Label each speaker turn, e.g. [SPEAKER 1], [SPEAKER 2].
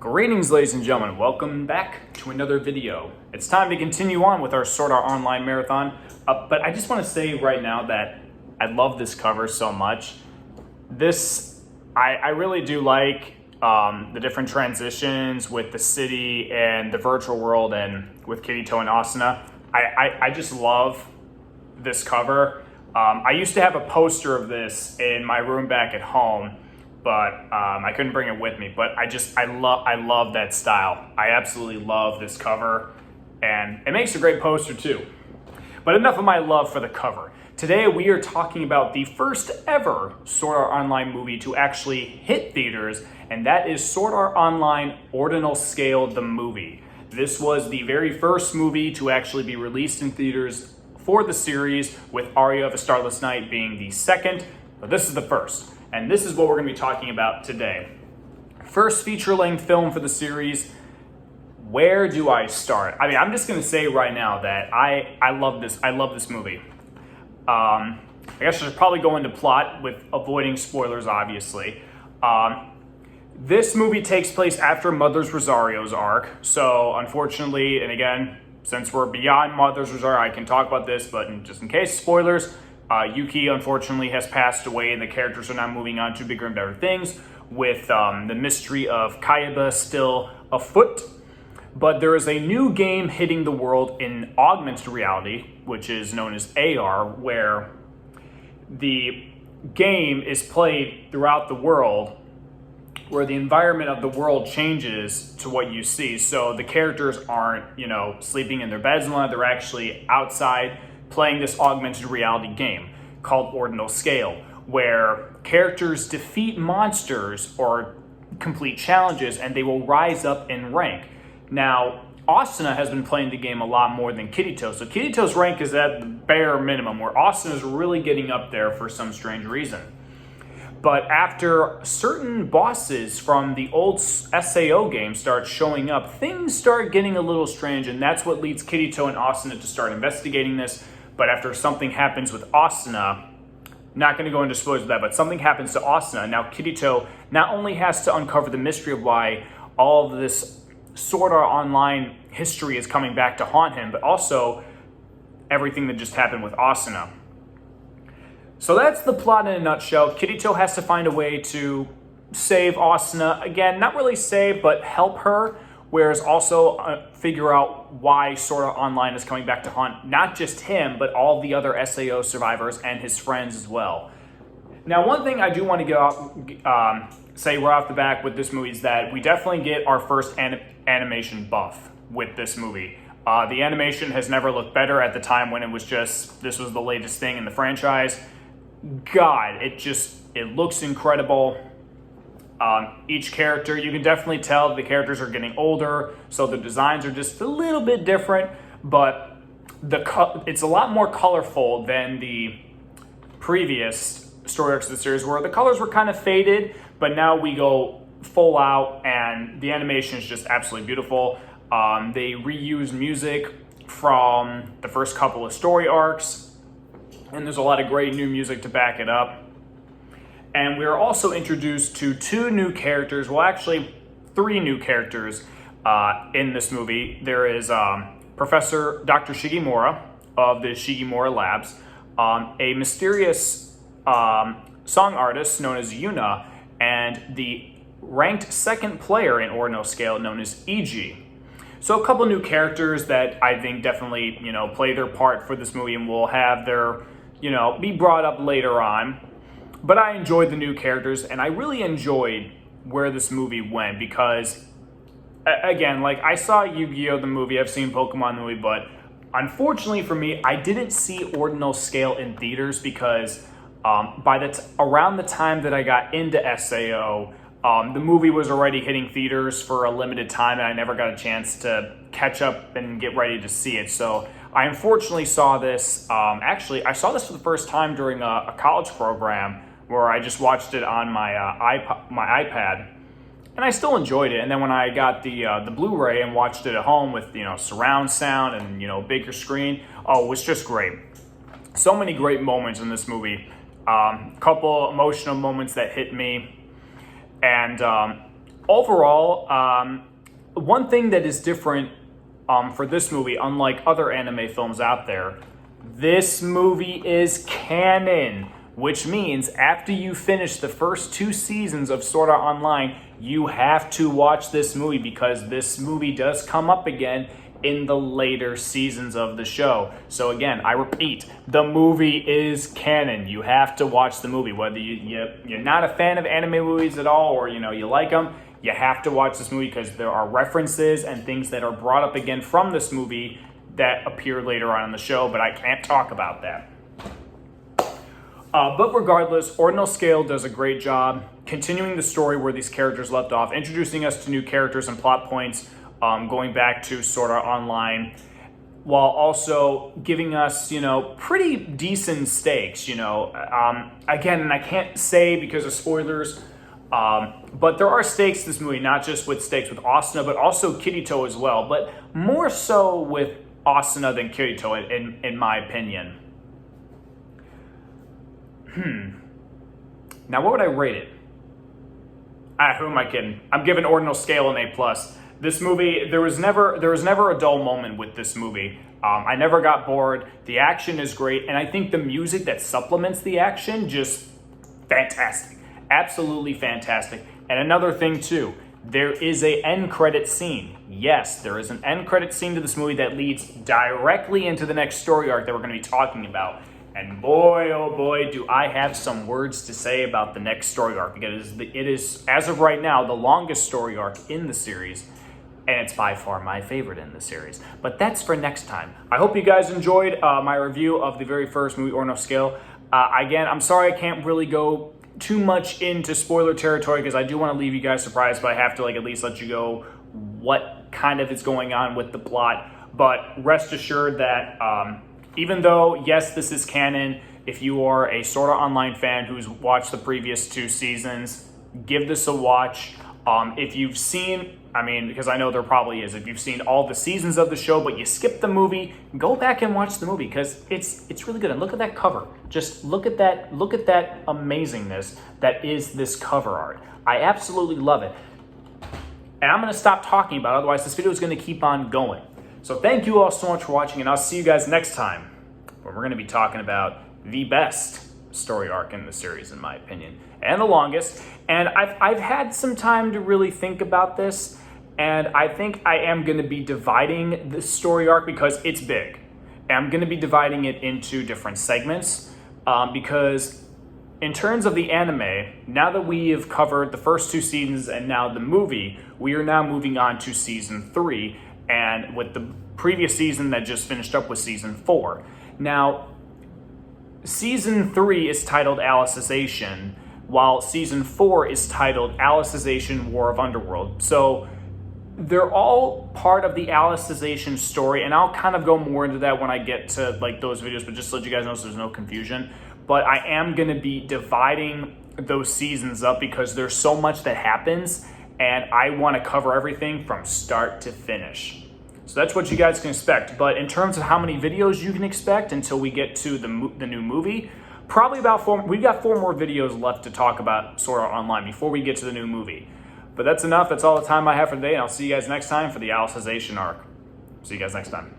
[SPEAKER 1] Greetings, ladies and gentlemen. Welcome back to another video. It's time to continue on with our Sword Art Online marathon. But I just want to say right now that I love this cover so much. I really do like the different transitions with the city and the virtual world and with Kirito and Asuna. I just love this cover. I used to have a poster of this in my room back at home, but I couldn't bring it with me. But I love that style. I absolutely love this cover, and it makes a great poster too. But enough of my love for the cover. Today we are talking about the first ever Sword Art Online movie to actually hit theaters, and that is Sword Art Online Ordinal Scale, the movie. This was the very first movie to actually be released in theaters for the series, with Aria of a Starless Night being the second, but this is the first. And this is what we're going to be talking about today. First feature-length film for the series. Where do I start? I mean, I'm just going to say right now that I love this. I love this movie. I guess I should probably go into plot with avoiding spoilers, obviously. This movie takes place after Mother's Rosario's arc. So, unfortunately, and again, since we're beyond Mother's Rosario, I can talk about this, but just in case, spoilers. Yuki, unfortunately, has passed away, and the characters are now moving on to bigger and better things, with the mystery of Kayaba still afoot. But there is a new game hitting the world in augmented reality, which is known as AR, where the game is played throughout the world, where the environment of the world changes to what you see. So the characters aren't, sleeping in their beds and they're actually outside playing this augmented reality game called Ordinal Scale, where characters defeat monsters or complete challenges and they will rise up in rank. Now, Asuna has been playing the game a lot more than Kirito, so Kirito's rank is at the bare minimum, where Asuna is really getting up there for some strange reason. But after certain bosses from the old SAO game start showing up, things start getting a little strange, and that's what leads Kirito and Asuna to start investigating this. But after something happens with Asuna, not going to go into spoilers of that, but something happens to Asuna. Now Kirito not only has to uncover the mystery of why all of this Sword Art Online history is coming back to haunt him, but also everything that just happened with Asuna. So that's the plot in a nutshell. Kirito has to find a way to save Asuna. Again, not really save, but help her. Whereas also figure out why Sword Art Online is coming back to haunt not just him, but all the other SAO survivors and his friends as well. Now, one thing I do want to say right off the back with this movie is that we definitely get our first animation buff with this movie. The animation has never looked better at the time when it was just, this was the latest thing in the franchise. God, it looks incredible. Each character, you can definitely tell the characters are getting older, so the designs are just a little bit different, but it's a lot more colorful than the previous story arcs of the series, where the colors were kind of faded, but now we go full out, and the animation is just absolutely beautiful. They reuse music from the first couple of story arcs, and there's a lot of great new music to back it up. And we are also introduced to two new characters, well actually three new characters in this movie. There is Professor Dr. Shigemura of the Shigemura Labs, a mysterious song artist known as Yuna, and the ranked second player in Ordinal Scale known as EG. So a couple new characters that I think definitely, play their part for this movie and will have their, be brought up later on. But I enjoyed the new characters, and I really enjoyed where this movie went because, again, like I saw Yu-Gi-Oh! The movie, I've seen Pokemon the movie, but unfortunately for me, I didn't see Ordinal Scale in theaters because around the time that I got into SAO, the movie was already hitting theaters for a limited time, and I never got a chance to catch up and get ready to see it. So I unfortunately saw this, actually, I saw this for the first time during a college program where I just watched it on my iPad, and I still enjoyed it. And then when I got the Blu-ray and watched it at home with surround sound and bigger screen, it was just great. So many great moments in this movie. Couple emotional moments that hit me, and overall, one thing that is different for this movie, unlike other anime films out there, this movie is canon, which means after you finish the first 2 seasons of Sword Art Online, you have to watch this movie because this movie does come up again in the later seasons of the show. So again, I repeat, the movie is canon. You have to watch the movie. Whether you're not a fan of anime movies at all, or you like them, you have to watch this movie because there are references and things that are brought up again from this movie that appear later on in the show, but I can't talk about that. But regardless, Ordinal Scale does a great job continuing the story where these characters left off, introducing us to new characters and plot points, going back to Sword Art Online, while also giving us, pretty decent stakes, again, and I can't say because of spoilers, but there are stakes in this movie, not just with stakes with Asuna, but also Kirito as well, but more so with Asuna than Kirito, in my opinion. Now, what would I rate it? Who am I kidding? I'm giving Ordinal Scale an A+. This movie, there was never a dull moment with this movie. I never got bored. The action is great, and I think the music that supplements the action, just fantastic. Absolutely fantastic. And another thing too, there is an end credit scene. Yes, there is an end credit scene to this movie that leads directly into the next story arc that we're going to be talking about. And boy, oh boy, do I have some words to say about the next story arc, because it is, as of right now, the longest story arc in the series, and it's by far my favorite in the series. But that's for next time. I hope you guys enjoyed my review of the very first movie, Ordinal Scale. Again, I'm sorry I can't really go too much into spoiler territory because I do want to leave you guys surprised, but I have to at least let you go what kind of is going on with the plot. But rest assured that even though, yes, this is canon, if you are a Sword Art Online fan who's watched the previous 2 seasons, give this a watch. If you've seen, because I know there probably is, if you've seen all the seasons of the show but you skipped the movie, go back and watch the movie because it's really good. And look at that cover. Just look at that amazingness that is this cover art. I absolutely love it. And I'm going to stop talking about it, otherwise this video is going to keep on going. So thank you all so much for watching, and I'll see you guys next time when we're going to be talking about the best story arc in the series, in my opinion, and the longest. And I've had some time to really think about this, and I think I am going to be dividing this story arc because it's big. And I'm going to be dividing it into different segments because in terms of the anime, now that we have covered the first 2 seasons and now the movie, we are now moving on to season 3. And with the previous season that just finished up with season 4. Now, season 3 is titled Alicization, while season 4 is titled Alicization War of Underworld. So they're all part of the Alicization story, and I'll kind of go more into that when I get to those videos, but just to let you guys know so there's no confusion. But I am going to be dividing those seasons up because there's so much that happens, and I want to cover everything from start to finish. So that's what you guys can expect. But in terms of how many videos you can expect until we get to the new movie, probably about 4. We've got 4 more videos left to talk about Sword Art Online before we get to the new movie. But that's enough. That's all the time I have for today, and I'll see you guys next time for the Alicization arc. See you guys next time.